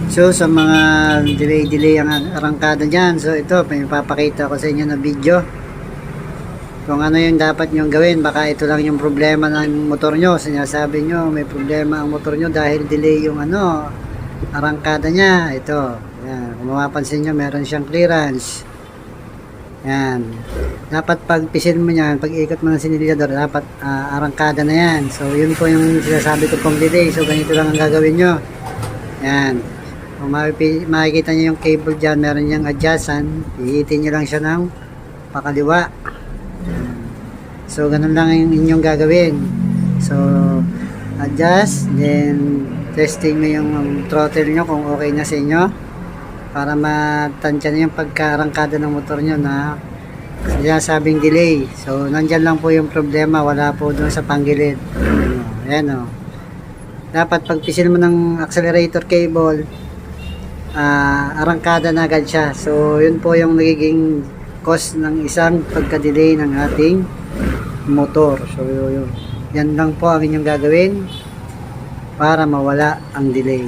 So sa mga delay ang arangkada dyan, so ito may papakita ko sa inyo na video kung ano yung dapat nyong gawin. Baka ito lang yung problema ng motor nyo, sinasabi nyo may problema ang motor nyo dahil delay yung arangkada nya. Ito yan, kung mapapansin nyo meron siyang clearance yan. Dapat pag pisil mo yan, pag ikot mo ng sinilyador, dapat arangkada na yan. So yun po yung sinasabi ko pong delay. So ganito lang ang gagawin nyo yan. Kung makikita nyo yung cable dyan, meron niyang adjustan, ihitin nyo lang siya ng pakaliwa. So ganun lang yung inyong gagawin. So adjust, then testing mo yung throttle nyo kung okay na sa inyo para matansya na yung pagkarangkada ng motor nyo na sinasabing delay. So nandyan lang po yung problema, wala po doon sa panggilid. Ayan o. Dapat pagpisil mo ng accelerator cable, arangkada na agad siya. So yun po yung nagiging cause ng isang pagka-delay ng ating motor. So yan lang po ang inyong gagawin para mawala ang delay.